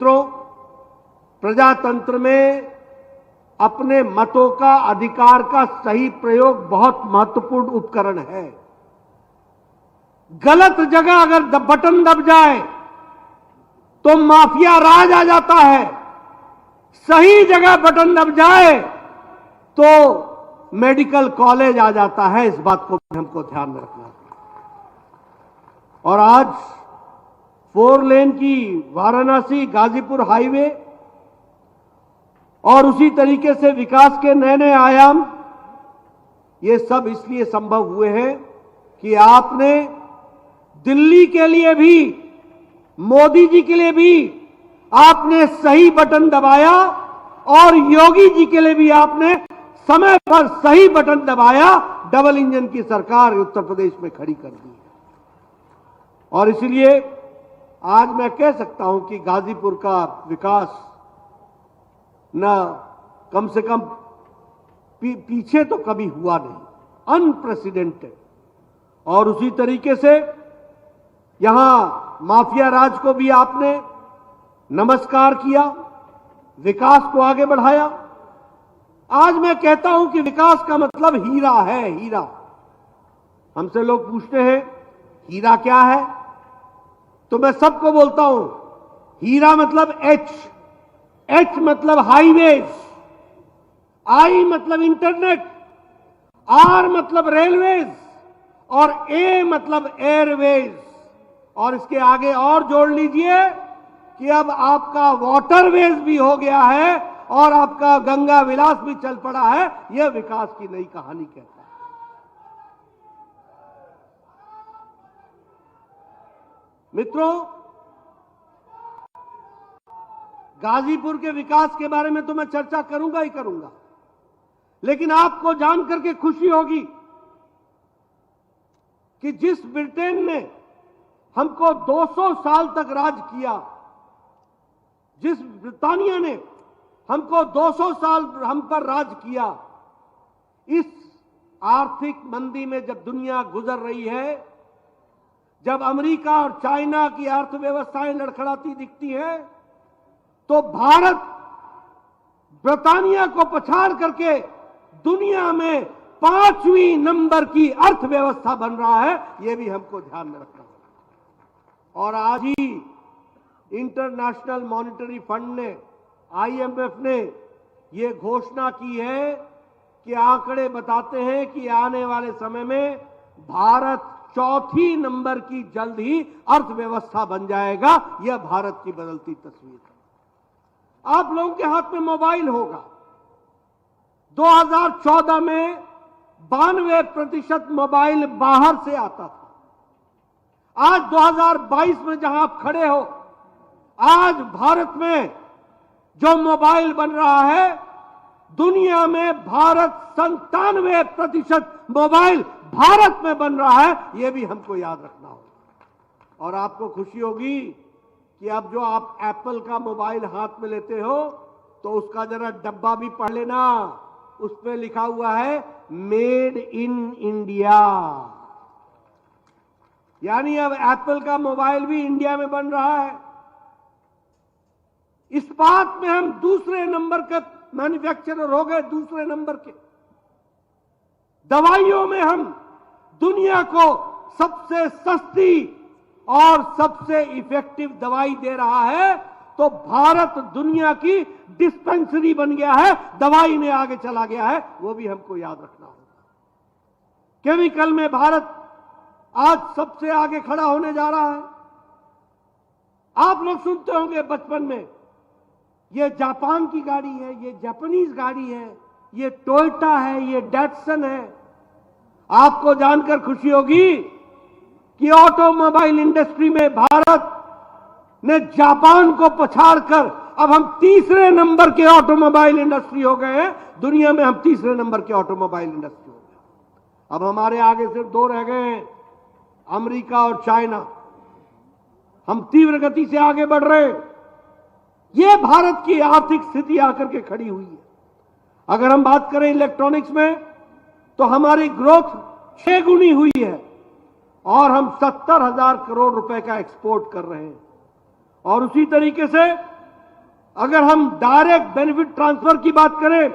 मित्रों, प्रजातंत्र में अपने मतों का अधिकार का सही प्रयोग बहुत महत्वपूर्ण उपकरण है। गलत जगह अगर बटन दब जाए तो माफिया राज आ जाता है, सही जगह बटन दब जाए तो मेडिकल कॉलेज आ जाता है। इस बात को हमको ध्यान में रखना है। और आज 4 लेन की वाराणसी गाजीपुर हाईवे और उसी तरीके से विकास के नए नए आयाम, ये सब इसलिए संभव हुए हैं कि आपने दिल्ली के लिए भी, मोदी जी के लिए भी आपने सही बटन दबाया और योगी जी के लिए भी आपने समय पर सही बटन दबाया। डबल इंजन की सरकार उत्तर प्रदेश में खड़ी कर दी है। और इसलिए आज मैं कह सकता हूं कि गाजीपुर का विकास न कम से कम पीछे तो कभी हुआ नहीं, अनप्रेसिडेंटेड। और उसी तरीके से यहां माफिया राज को भी आपने नमस्कार किया, विकास को आगे बढ़ाया। आज मैं कहता हूं कि विकास का मतलब हीरा है, हीरा। हमसे लोग पूछते हैं हीरा क्या है, तो मैं सबको बोलता हूं हीरा मतलब एच मतलब हाईवेज, आई मतलब इंटरनेट, आर मतलब रेलवेज और ए मतलब एयरवेज। और इसके आगे और जोड़ लीजिए कि अब आपका वाटरवेज भी हो गया है और आपका गंगा विलास भी चल पड़ा है। यह विकास की नई कहानी कहता है। मित्रों, गाजीपुर के विकास के बारे में तो मैं चर्चा करूंगा ही करूंगा, लेकिन आपको जानकर के खुशी होगी कि जिस ब्रिटेन ने हमको 200 साल तक राज किया, जिस ब्रिटानिया ने हमको 200 साल हम पर राज किया, इस आर्थिक मंदी में जब दुनिया गुजर रही है, जब अमेरिका और चाइना की अर्थव्यवस्थाएं लड़खड़ाती दिखती हैं, तो भारत ब्रिटानिया को पछाड़ करके दुनिया में 5वीं नंबर की अर्थव्यवस्था बन रहा है। यह भी हमको ध्यान में रखना है। और आज ही इंटरनेशनल मॉनिटरी फंड ने, IMF ने यह घोषणा की है कि आंकड़े बताते हैं कि आने वाले समय में भारत 4थी नंबर की जल्द ही अर्थव्यवस्था बन जाएगा। यह भारत की बदलती तस्वीर है। आप लोगों के हाथ में मोबाइल होगा। 2014 में 92% मोबाइल बाहर से आता था। आज 2022 में जहां आप खड़े हो, आज भारत में जो मोबाइल बन रहा है, दुनिया में भारत 97% मोबाइल भारत में बन रहा है। यह भी हमको याद रखना होगा। और आपको खुशी होगी कि अब जो आप एप्पल का मोबाइल हाथ में लेते हो तो उसका जरा डब्बा भी पढ़ लेना। उसमें लिखा हुआ है मेड इन इंडिया, यानी अब एप्पल का मोबाइल भी इंडिया में बन रहा है। इस्पात में हम दूसरे नंबर के मैन्युफैक्चरर हो गए, दूसरे नंबर के। दवाइयों में हम दुनिया को सबसे सस्ती और सबसे इफेक्टिव दवाई दे रहा है। तो भारत दुनिया की डिस्पेंसरी बन गया है, दवाई में आगे चला गया है। वो भी हमको याद रखना होगा। केमिकल में भारत आज सबसे आगे खड़ा होने जा रहा है। आप लोग सुनते होंगे बचपन में, ये जापान की गाड़ी है, ये जापानीज गाड़ी है, ये टोयोटा है, ये डैटसन है। आपको जानकर खुशी होगी कि ऑटोमोबाइल इंडस्ट्री में भारत ने जापान को पछाड़कर अब हम तीसरे नंबर के ऑटोमोबाइल इंडस्ट्री हो गए हैं। दुनिया में हम तीसरे नंबर के ऑटोमोबाइल इंडस्ट्री हो गए। अब हमारे आगे सिर्फ 2 रह गए हैं, अमेरिका और चाइना। हम तीव्र गति से आगे बढ़ रहे हैं। यह भारत की आर्थिक स्थिति आकर के खड़ी हुई है। अगर हम बात करें इलेक्ट्रॉनिक्स में, तो हमारी ग्रोथ 6 गुनी हुई है और हम 70,000 करोड़ रुपए का एक्सपोर्ट कर रहे हैं। और उसी तरीके से अगर हम डायरेक्ट बेनिफिट ट्रांसफर की बात करें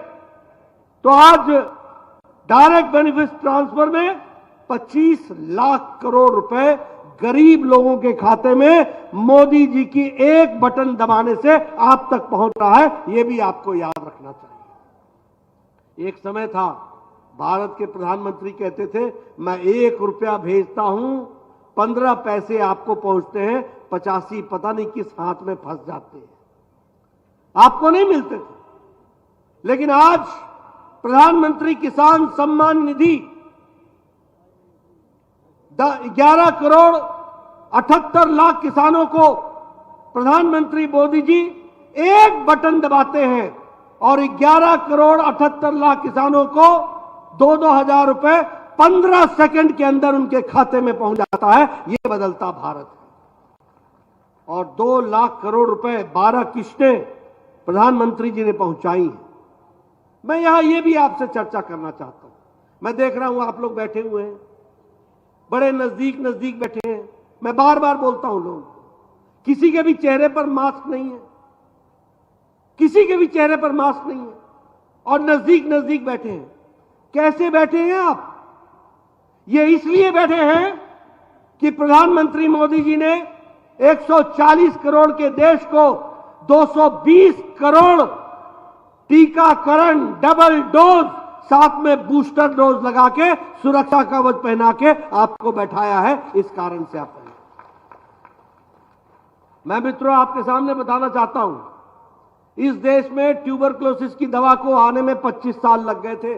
तो आज डायरेक्ट बेनिफिट ट्रांसफर में 25 लाख करोड़ रुपए गरीब लोगों के खाते में मोदी जी की एक बटन दबाने से आप तक पहुंच रहा है। यह भी आपको याद रखना चाहिए। एक समय था भारत के प्रधानमंत्री कहते थे मैं 1 रुपया भेजता हूं, 15 पैसे आपको पहुंचते हैं, 85 पता नहीं किस हाथ में फंस जाते हैं, आपको नहीं मिलते थे। लेकिन आज प्रधानमंत्री किसान सम्मान निधि 11 करोड़ 78 लाख किसानों को प्रधानमंत्री मोदी जी एक बटन दबाते हैं और 11 करोड़ 78 लाख किसानों को 2-2 हजार रुपए 15 सेकंड के अंदर उनके खाते में पहुंच जाता है। यह बदलता भारत है। और 2 लाख करोड़ रुपए 12 किस्तें प्रधानमंत्री जी ने पहुंचाई हैं। मैं यहां यह भी आपसे चर्चा करना चाहता हूं। मैं देख रहा हूं आप लोग बैठे हुए हैं, बड़े नजदीक नजदीक बैठे हैं। मैं बार बार बोलता हूं लोगों को, किसी के भी चेहरे पर मास्क नहीं है, किसी के भी चेहरे पर मास्क नहीं है और नजदीक नजदीक बैठे हैं। कैसे बैठे हैं आप? ये इसलिए बैठे हैं कि प्रधानमंत्री मोदी जी ने 140 करोड़ के देश को 220 करोड़ टीकाकरण डबल डोज साथ में बूस्टर डोज लगा के सुरक्षा कवच पहना के आपको बैठाया है। इस कारण से आप मैं मित्रों आपके सामने बताना चाहता हूं, इस देश में ट्यूबरक्लोसिस की दवा को आने में 25 साल लग गए थे।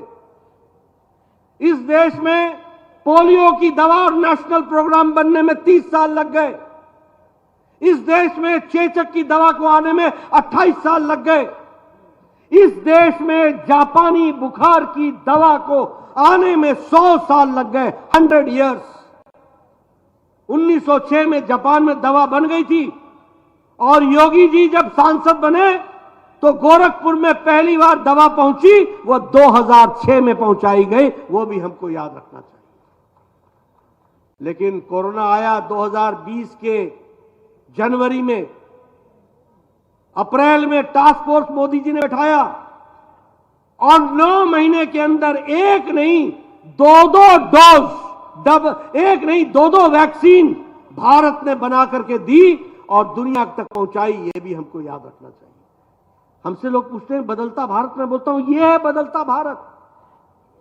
इस देश में पोलियो की दवा और नेशनल प्रोग्राम बनने में 30 साल लग गए। इस देश में चेचक की दवा को आने में 28 साल लग गए। इस देश में जापानी बुखार की दवा को आने में 100 साल लग गए, 100 इयर्स। 1906 में जापान में दवा बन गई थी और योगी जी जब सांसद बने तो गोरखपुर में पहली बार दवा पहुंची, वो 2006 में पहुंचाई गई। वो भी हमको याद रखना चाहिए। लेकिन कोरोना आया 2020 के जनवरी में, अप्रैल में टास्क फोर्स मोदी जी ने बैठाया और 9 महीने के अंदर एक नहीं 2-2 डोज, एक नहीं 2-2 वैक्सीन भारत ने बना करके दी और दुनिया तक पहुंचाई। यह भी हमको याद रखना चाहिए। हमसे लोग पूछते हैं बदलता भारत, में बोलता हूं यह है बदलता भारत।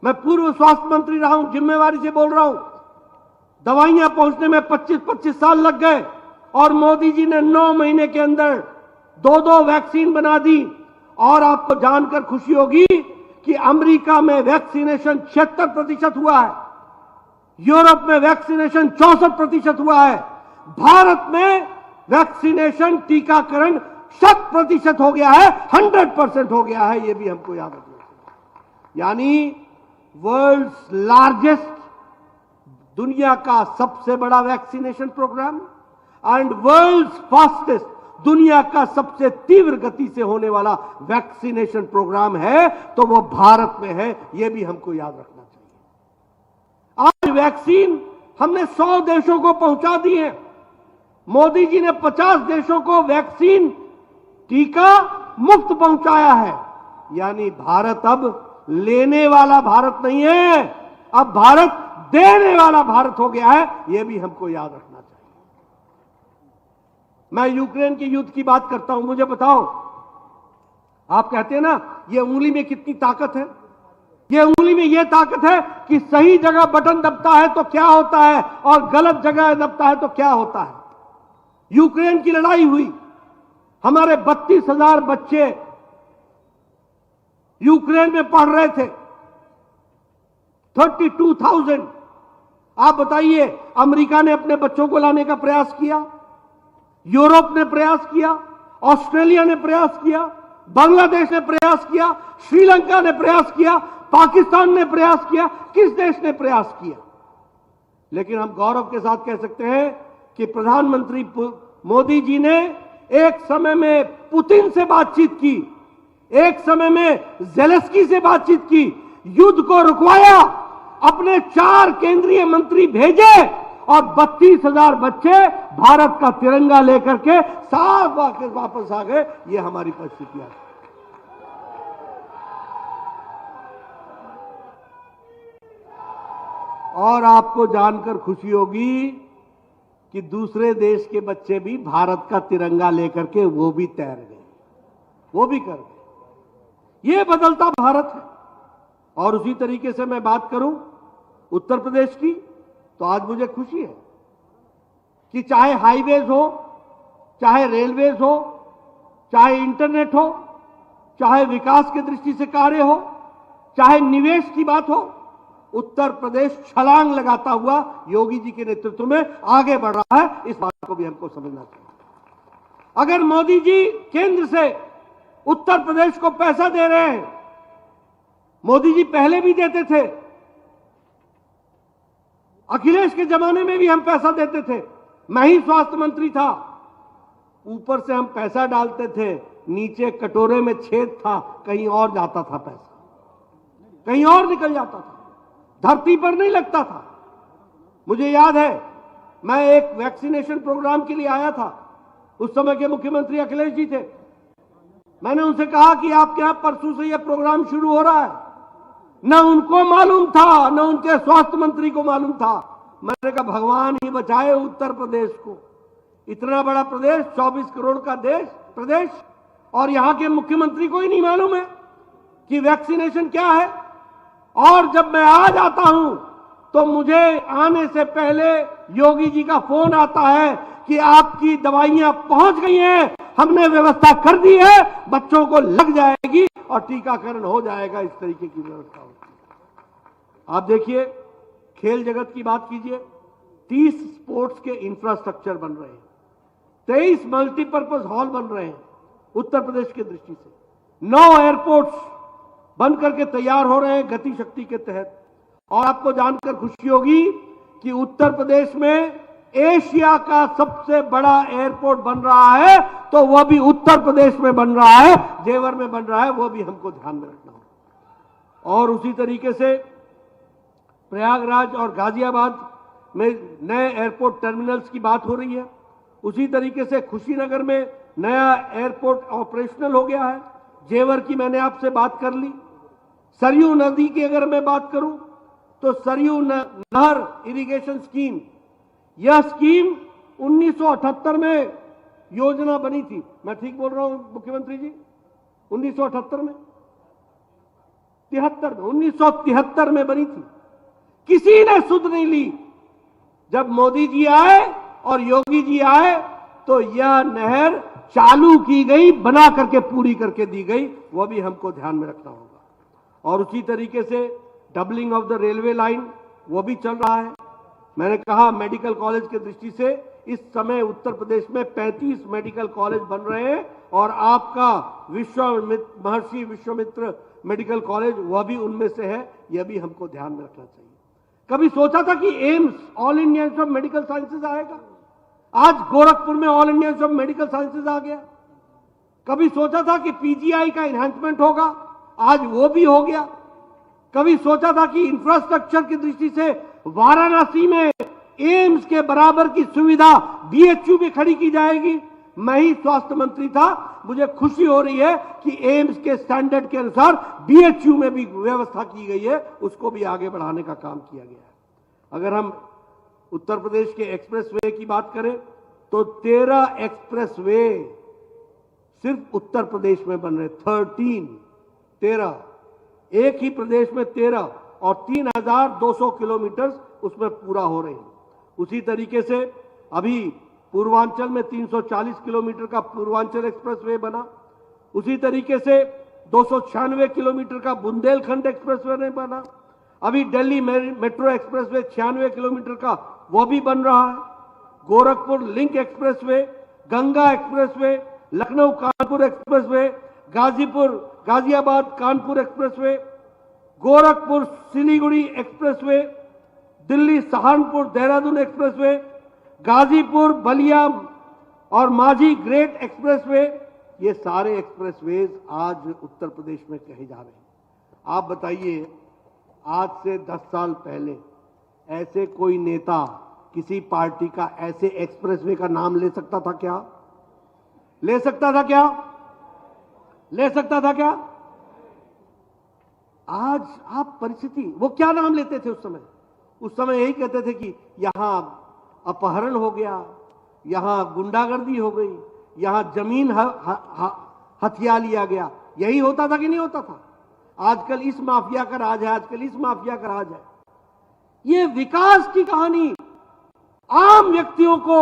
मैं पूर्व स्वास्थ्य मंत्री रहा हूं, जिम्मेवारी से बोल रहा हूं। दवाइयां पहुंचने में 25-25 साल लग गए और मोदी जी ने 9 महीने के अंदर 2-2 वैक्सीन बना दी। और आपको जानकर खुशी होगी कि अमेरिका में वैक्सीनेशन 76% हुआ है, यूरोप में वैक्सीनेशन 64% हुआ है, भारत में वैक्सीनेशन टीकाकरण 100% हो गया है, 100% हो गया है। यह भी हमको याद रखना चाहिए। यानी वर्ल्ड्स लार्जेस्ट, दुनिया का सबसे बड़ा vaccination program and world's fastest, दुनिया का सबसे तीव्र गति से होने वाला वैक्सीनेशन प्रोग्राम है तो वो भारत में है। यह भी हमको याद रखना चाहिए। आज वैक्सीन हमने 100 देशों को पहुंचा दी है। मोदी जी ने 50 देशों को वैक्सीन टीका मुफ्त पहुंचाया है। यानी भारत अब लेने वाला भारत नहीं है, अब भारत देने वाला भारत हो गया है। यह भी हमको याद रखना चाहिए। मैं यूक्रेन के युद्ध की बात करता हूं। मुझे बताओ, आप कहते हैं ना ये उंगली में कितनी ताकत है। ये उंगली में ये ताकत है कि सही जगह बटन दबता है तो क्या होता है और गलत जगह दबता है तो क्या होता है। यूक्रेन की लड़ाई हुई, हमारे 32,000 बच्चे यूक्रेन में पढ़ रहे थे, 32,000। आप बताइए, अमेरिका ने अपने बच्चों को लाने का प्रयास किया, यूरोप ने प्रयास किया, ऑस्ट्रेलिया ने प्रयास किया, बांग्लादेश ने प्रयास किया, श्रीलंका ने प्रयास किया, पाकिस्तान ने प्रयास किया, किस देश ने प्रयास किया। लेकिन हम गौरव के साथ कह सकते हैं कि प्रधानमंत्री मोदी जी ने एक समय में पुतिन से बातचीत की, एक समय में ज़ेलेंस्की से बातचीत की, युद्ध को रुकवाया, अपने 4 केंद्रीय मंत्री भेजे और 32,000 बच्चे भारत का तिरंगा लेकर के साफ वापस आ गए। ये हमारी परिस्थितियां हैं। और आपको जानकर खुशी होगी कि दूसरे देश के बच्चे भी भारत का तिरंगा लेकर के वो भी तैर गए, वो भी कर गए। ये बदलता भारत है। और उसी तरीके से मैं बात करूं उत्तर प्रदेश की, तो आज मुझे खुशी है कि चाहे हाईवेज हो, चाहे रेलवेज हो, चाहे इंटरनेट हो, चाहे विकास की दृष्टि से कार्य हो, चाहे निवेश की बात हो, उत्तर प्रदेश छलांग लगाता हुआ योगी जी के नेतृत्व में आगे बढ़ रहा है। इस बात को भी हमको समझना चाहिए। अगर मोदी जी केंद्र से उत्तर प्रदेश को पैसा दे रहे हैं, मोदी जी पहले भी देते थे, अखिलेश के जमाने में भी हम पैसा देते थे, मैं ही स्वास्थ्य मंत्री था, ऊपर से हम पैसा डालते थे, नीचे कटोरे में छेद था, कहीं और जाता था पैसा, कहीं और निकल जाता था, धरती पर नहीं लगता था। मुझे याद है मैं एक वैक्सीनेशन प्रोग्राम के लिए आया था, उस समय के मुख्यमंत्री अखिलेश जी थे। मैंने उनसे कहा कि आपके यहां परसों से यह प्रोग्राम शुरू हो रहा है। न उनको मालूम था, न उनके स्वास्थ्य मंत्री को मालूम था। मैंने कहा भगवान ही बचाए उत्तर प्रदेश को, इतना बड़ा प्रदेश, 24 करोड़ का प्रदेश, और यहां के मुख्यमंत्री को ही नहीं मालूम है कि वैक्सीनेशन क्या है। और जब मैं आ जाता हूं तो मुझे आने से पहले योगी जी का फोन आता है कि आपकी दवाइयां पहुंच गई हैं, हमने व्यवस्था कर दी है, बच्चों को लग जाएगी और टीकाकरण हो जाएगा। इस तरीके की व्यवस्था होती है। आप देखिए, खेल जगत की बात कीजिए, 30 स्पोर्ट्स के इंफ्रास्ट्रक्चर बन रहे हैं, 23 मल्टीपर्पज हॉल बन रहे हैं उत्तर प्रदेश की दृष्टि से, 9 एयरपोर्ट्स बन करके तैयार हो रहे हैं गति शक्ति के तहत। और आपको जानकर खुशी होगी कि उत्तर प्रदेश में एशिया का सबसे बड़ा एयरपोर्ट बन रहा है, तो वह भी उत्तर प्रदेश में बन रहा है, जेवर में बन रहा है, वो भी हमको ध्यान में रखना होगा। और उसी तरीके से प्रयागराज और गाजियाबाद में नए एयरपोर्ट टर्मिनल्स की बात हो रही है। उसी तरीके से कुशीनगर में नया एयरपोर्ट ऑपरेशनल हो गया है। जेवर की मैंने आपसे बात कर ली। सरयू नदी की अगर मैं बात करूं तो सरयू नहर इरिगेशन स्कीम, यह स्कीम 1978 में योजना बनी थी। मैं ठीक बोल रहा हूं मुख्यमंत्री जी? 1978 में, 1973 में बनी थी। किसी ने सुध नहीं ली। जब मोदी जी आए और योगी जी आए तो यह नहर चालू की गई, बना करके पूरी करके दी गई। वह भी हमको ध्यान में रखना होगा। और उसी तरीके से doubling of the railway line, वो भी चल रहा है। मैंने कहा मेडिकल कॉलेज की दृष्टि से इस समय उत्तर प्रदेश में 35 मेडिकल कॉलेज बन रहे हैं, और आपका महर्षि विश्वामित्र मेडिकल कॉलेज वह भी उनमें से है। यह भी हमको ध्यान में रखना चाहिए। कभी सोचा था कि AIIMS, all India Institute of Medical Sciences आएगा? आज गोरखपुर में all India Institute of Medical Sciences आ गया। कभी सोचा था कि पीजीआई का एनहांसमेंट होगा? आज वो भी हो गया। कभी सोचा था कि इंफ्रास्ट्रक्चर की दृष्टि से वाराणसी में एम्स के बराबर की सुविधा बीएचयू में खड़ी की जाएगी? मैं ही स्वास्थ्य मंत्री था, मुझे खुशी हो रही है कि एम्स के स्टैंडर्ड के अनुसार बीएचयू में भी व्यवस्था की गई है, उसको भी आगे बढ़ाने का काम किया गया है। अगर हम उत्तर प्रदेश के एक्सप्रेसवे की बात करें तो 13 एक्सप्रेसवे सिर्फ उत्तर प्रदेश में बन रहे, 13 एक ही प्रदेश में 13, और 3,200 किलोमीटर उसमें पूरा हो रहे हैं। उसी तरीके से अभी पूर्वांचल में 340 किलोमीटर का पूर्वांचल एक्सप्रेसवे बना। उसी तरीके से 296 किलोमीटर का बुंदेलखंड एक्सप्रेसवे नहीं बना। अभी दिल्ली मेट्रो एक्सप्रेसवे 96 किलोमीटर का वो भी बन रहा है। Gorakhpur link expressway, Ganga expressway, Lucknow Kanpur expressway, Ghaziabad Kanpur expressway, Gorakhpur Siliguri expressway, Delhi Saharanpur Dehradun expressway, Ghazipur Ballia और माझी ग्रेट एक्सप्रेसवे, ये सारे एक्सप्रेसवेज आज उत्तर प्रदेश में कहे जा रहे हैं। आप बताइए, आज से 10 साल पहले ऐसे कोई नेता किसी पार्टी का ऐसे एक्सप्रेसवे का नाम ले सकता था क्या? ले सकता था क्या? ले सकता था क्या? आज आप परिस्थिति, वो क्या नाम लेते थे उस समय? उस समय यही कहते थे कि यहां अपहरण हो गया, यहां गुंडागर्दी हो गई, यहां जमीन हथिया लिया गया। यही होता था कि नहीं होता था? आजकल इस माफिया का राज है, आजकल इस माफिया का राज है। ये विकास की कहानी, आम व्यक्तियों को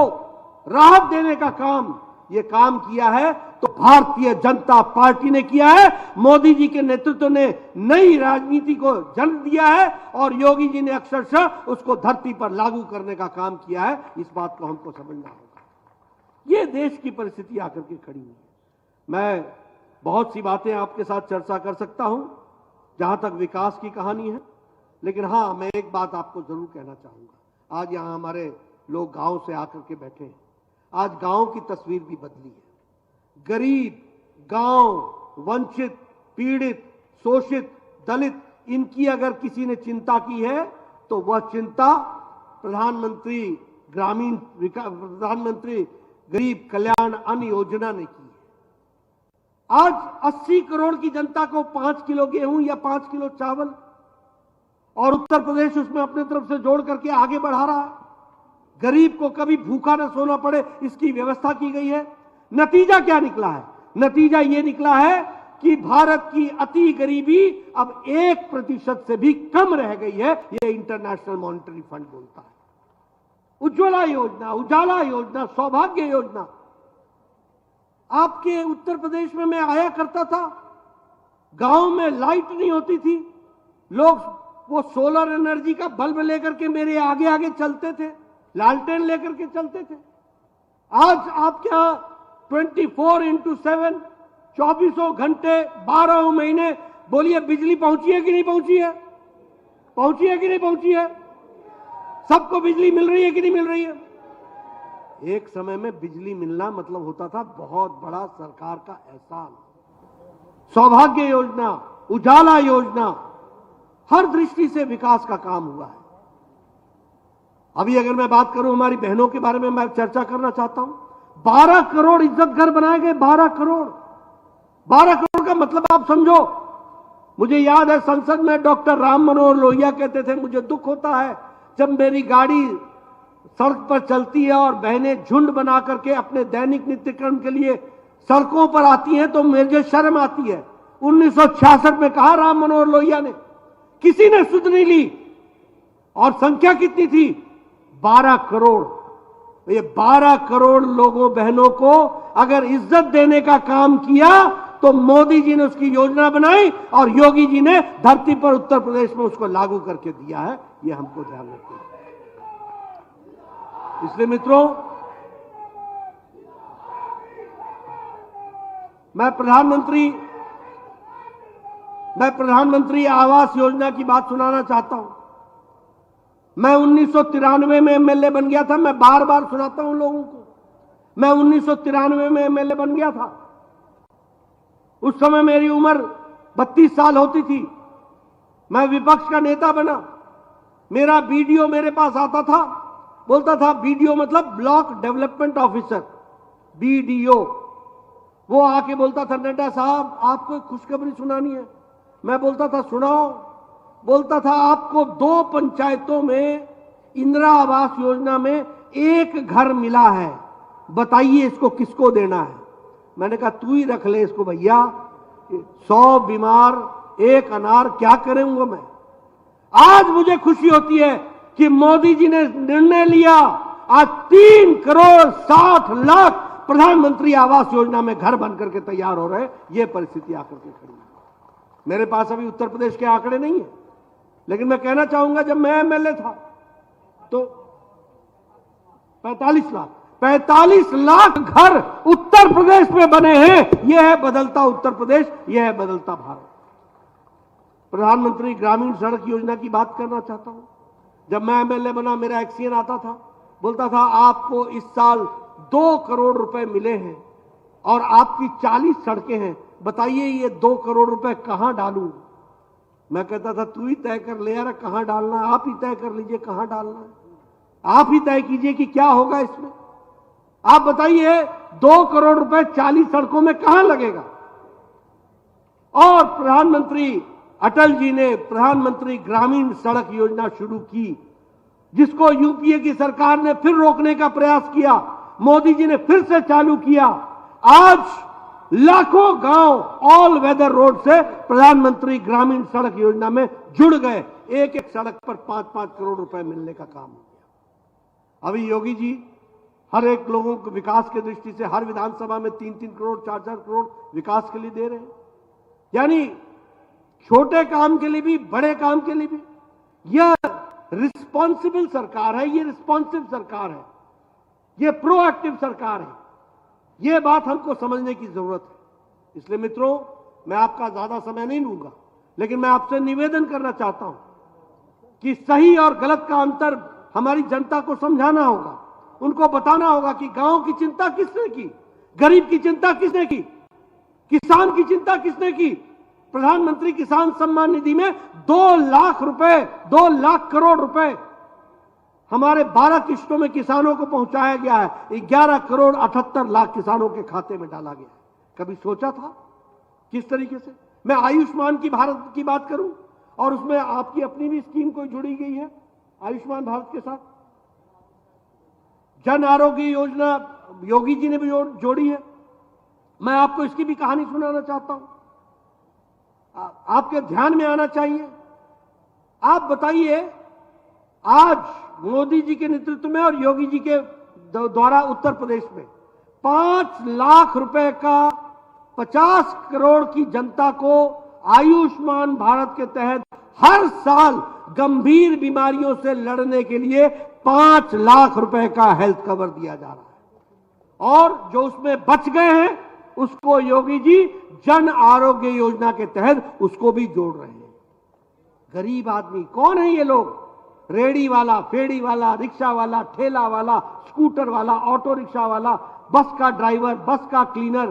राहत देने का काम, ये काम किया है तो भारतीय जनता पार्टी ने किया है। मोदी जी के नेतृत्व ने नई राजनीति को जन्म दिया है और योगी जी ने अक्षरशः उसको धरती पर लागू करने का काम किया है। इस बात को हमको समझना होगा। ये देश की परिस्थिति आकर के खड़ी हुई है। मैं बहुत सी बातें आपके साथ चर्चा कर सकता हूं जहां तक विकास की कहानी है, लेकिन हां, मैं एक बात आपको जरूर कहना चाहूंगा। आज यहां हमारे लोग गांव से आकर के बैठे हैं। आज गांव की तस्वीर भी बदली है। गरीब, गांव, वंचित, पीड़ित, शोषित, दलित, इनकी अगर किसी ने चिंता की है तो वह चिंता प्रधानमंत्री गरीब कल्याण अन्न योजना ने की है। आज 80 करोड़ की जनता को 5 किलो गेहूं या 5 किलो चावल, और उत्तर प्रदेश उसमें अपने तरफ से जोड़ करके आगे बढ़ा रहा है। गरीब को कभी भूखा न सोना पड़े, इसकी व्यवस्था की गई है। नतीजा क्या निकला है? नतीजा यह निकला है कि भारत की अति गरीबी अब 1% से भी कम रह गई है। यह इंटरनेशनल मॉनिटरी फंड बोलता है। उज्ज्वला योजना, उजाला योजना, सौभाग्य योजना, आपके उत्तर प्रदेश में मैं आया करता था, गांव में लाइट नहीं होती थी, लोग वो सोलर एनर्जी का बल्ब लेकर के मेरे आगे आगे चलते थे, लालटेन लेकर के चलते थे। आज आपके यहां 24x7 24 घंटे 12 महीने, बोलिए बिजली पहुंची है कि नहीं पहुंची है? पहुंची है कि नहीं पहुंची है? सबको बिजली मिल रही है कि नहीं मिल रही है? एक समय में बिजली मिलना मतलब होता था बहुत बड़ा सरकार का एहसान। सौभाग्य योजना, उजाला योजना, हर दृष्टि से विकास का काम हुआ है। अभी अगर मैं बात करूं हमारी बहनों के बारे में, मैं चर्चा करना चाहता हूं। 12 करोड़ इज्जत घर बनाए गए। 12 करोड़, 12 करोड़ का मतलब आप समझो। मुझे याद है संसद में डॉक्टर राम मनोहर लोहिया कहते थे, मुझे दुख होता है जब मेरी गाड़ी सड़क पर चलती है और बहनें झुंड बना करके अपने दैनिक नित्यक्रम के लिए सड़कों पर आती हैं तो मुझे शर्म आती है। 1966 में कहा राम मनोहर लोहिया ने, किसी ने सुध नहीं ली। और संख्या कितनी थी? 12 करोड़। ये 12 करोड़ लोगों बहनों को अगर इज्जत देने का काम किया तो मोदी जी ने उसकी योजना बनाई और योगी जी ने धरती पर उत्तर प्रदेश में उसको लागू करके दिया है। ये हमको ध्यान रखना है। इसलिए मित्रों, मैं प्रधानमंत्री आवास योजना की बात सुनाना चाहता हूं। मैं 1993 में एमएलए बन गया था। मैं बार बार सुनाता हूं लोगों को, मैं 1993 में एमएलए बन गया था। उस समय मेरी उम्र 32 साल होती थी। मैं विपक्ष का नेता बना। मेरा बीडीओ मेरे पास आता था, बोलता था, बीडीओ मतलब ब्लॉक डेवलपमेंट ऑफिसर, बीडीओ। वो आके बोलता था, नड्डा साहब आपको खुशखबरी सुनानी है। मैं बोलता था, सुनाओ। बोलता था, आपको 2 पंचायतों में इंदिरा आवास योजना में 1 घर मिला है, बताइए इसको किसको देना है। मैंने कहा, तू ही रख ले इसको भैया, 100 बीमार 1 अनार, क्या करूंगा मैं। आज मुझे खुशी होती है कि मोदी जी ने निर्णय लिया, आज 3 करोड़ 60 लाख प्रधानमंत्री आवास योजना में घर बन करके तैयार हो रहे। ये परिस्थिति आकर के खड़ी है। मेरे पास अभी उत्तर प्रदेश के आंकड़े नहीं है, लेकिन मैं कहना चाहूंगा, जब मैं एमएलए था तो 45 लाख घर उत्तर प्रदेश में बने हैं। यह है बदलता उत्तर प्रदेश, यह है बदलता भारत। प्रधानमंत्री ग्रामीण सड़क योजना की बात करना चाहता हूं। जब मैं एमएलए बना, मेरा एक्सीएन आता था, बोलता था, आपको इस साल 2 करोड़ रुपए मिले हैं और आपकी 40 सड़कें हैं, बताइए ये 2 करोड़ रुपए कहां डालूं। मैं कहता था, तू ही तय कर ले यार, कहां डालना है, आप ही तय कर लीजिए कहां डालना है। आप ही तय कीजिए कि क्या होगा इसमें। आप बताइए 2 करोड़ रुपए 40 सड़कों में कहां लगेगा। और प्रधानमंत्री अटल जी ने प्रधानमंत्री ग्रामीण सड़क योजना शुरू की, जिसको यूपीए की सरकार ने फिर रोकने का प्रयास किया, मोदी जी ने फिर से चालू किया। आज लाखों गांव ऑल वेदर रोड से प्रधानमंत्री ग्रामीण सड़क योजना में जुड़ गए। एक एक सड़क पर 5-5 करोड़ रुपए मिलने का काम हो गया। अभी योगी जी हर एक लोगों को विकास की दृष्टि से हर विधानसभा में 3-3 करोड़ 4-4 करोड़ विकास के लिए दे रहे हैं। यानी छोटे काम के लिए भी, बड़े काम के लिए भी। यह रिस्पॉन्सिबल सरकार है, ये रिस्पॉन्सिव सरकार है, ये प्रोएक्टिव सरकार है। ये बात हमको समझने की जरूरत है। इसलिए मित्रों, मैं आपका ज्यादा समय नहीं लूंगा, लेकिन मैं आपसे निवेदन करना चाहता हूं कि सही और गलत का अंतर हमारी जनता को समझाना होगा। उनको बताना होगा कि गांव की चिंता किसने की, गरीब की चिंता किसने की, किसान की चिंता किसने की। प्रधानमंत्री किसान सम्मान निधि में 2 लाख रुपए, 2 लाख करोड़ रुपए हमारे 12 किश्तों में किसानों को पहुंचाया गया है। 11 करोड़ 78 लाख किसानों के खाते में डाला गया है। कभी सोचा था किस तरीके से? मैं आयुष्मान की भारत की बात करूं, और उसमें आपकी अपनी भी स्कीम कोई जुड़ी गई है आयुष्मान भारत के साथ। जन आरोग्य योजना योगी जी ने भी जोड़ी है। मैं आपको इसकी भी कहानी सुनाना चाहता हूं, आपके ध्यान में आना चाहिए। आप बताइए, आज मोदी जी के नेतृत्व में और योगी जी के द्वारा उत्तर प्रदेश में 5 लाख रुपए का 50 करोड़ की जनता को आयुष्मान भारत के तहत हर साल गंभीर बीमारियों से लड़ने के लिए 5 लाख रुपए का हेल्थ कवर दिया जा रहा है। और जो उसमें बच गए हैं उसको योगी जी जन आरोग्य योजना के तहत उसको भी जोड़ रहे हैं। गरीब आदमी कौन है ये लोग? रेडी वाला, फेड़ी वाला, रिक्शा वाला, ठेला वाला, स्कूटर वाला, ऑटो रिक्शा वाला, बस का ड्राइवर, बस का क्लीनर,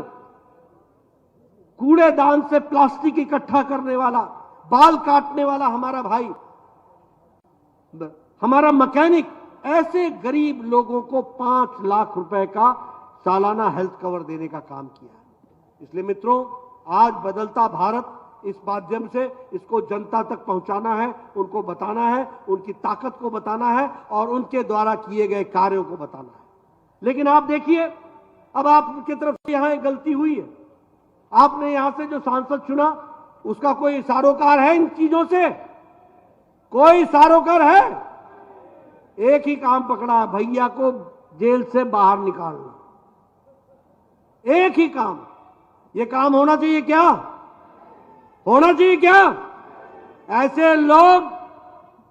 कूड़ेदान से प्लास्टिक इकट्ठा करने वाला, बाल काटने वाला हमारा भाई, हमारा मैकेनिक, ऐसे गरीब लोगों को 5 लाख रुपए का सालाना हेल्थ कवर देने का काम किया है। इसलिए मित्रों, आज बदलता भारत, इस माध्यम से इसको जनता तक पहुंचाना है, उनको बताना है, उनकी ताकत को बताना है और उनके द्वारा किए गए कार्यों को बताना है। लेकिन आप देखिए, अब आपकी तरफ से यहां एक गलती हुई है। आपने यहां से जो सांसद चुना उसका कोई सारोकार है इन चीजों से? कोई सारोकार है? एक ही काम पकड़ा है, भैया को जेल से बाहर निकालना। एक ही काम। ये काम होना चाहिए क्या? होना चाहिए क्या? ऐसे लोग,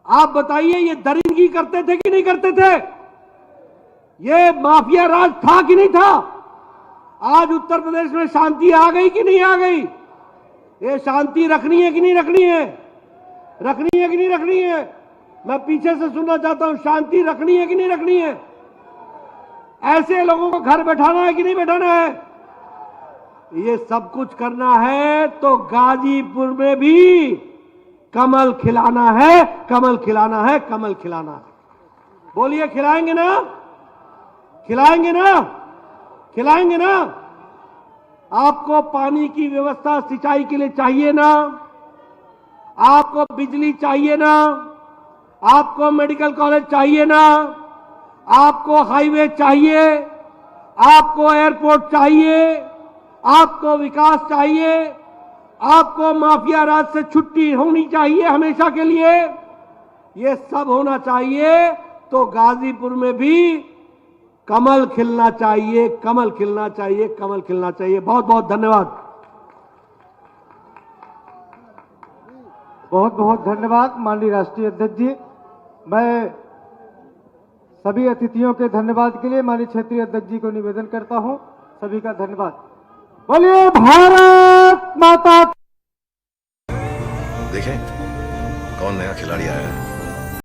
आप बताइए, ये दरिंदगी करते थे कि नहीं करते थे? ये माफिया राज था कि नहीं था? आज उत्तर प्रदेश में शांति आ गई कि नहीं आ गई? ये शांति रखनी है कि नहीं रखनी है? रखनी है कि नहीं रखनी है? मैं पीछे से सुनना चाहता हूं, शांति रखनी है कि नहीं रखनी है? ऐसे लोगों को घर बैठाना है कि नहीं बैठाना है? ये सब कुछ करना है तो गाजीपुर में भी कमल खिलाना है, कमल खिलाना है, कमल खिलाना है। बोलिए, खिलाएंगे ना? खिलाएंगे ना? खिलाएंगे ना? आपको पानी की व्यवस्था सिंचाई के लिए चाहिए ना? आपको बिजली चाहिए ना? आपको मेडिकल कॉलेज चाहिए ना? आपको हाईवे चाहिए? आपको एयरपोर्ट चाहिए? आपको विकास चाहिए? आपको माफिया राज से छुट्टी होनी चाहिए हमेशा के लिए? ये सब होना चाहिए तो गाजीपुर में भी कमल खिलना चाहिए, कमल खिलना चाहिए, कमल खिलना चाहिए। बहुत बहुत धन्यवाद। बहुत बहुत धन्यवाद माननीय राष्ट्रीय अध्यक्ष जी। मैं सभी अतिथियों के धन्यवाद के लिए माननीय क्षेत्रीय अध्यक्ष जी को निवेदन करता हूं। सभी का धन्यवाद। बोलिए भारत माता। देखें कौन नया खिलाड़ी आया है।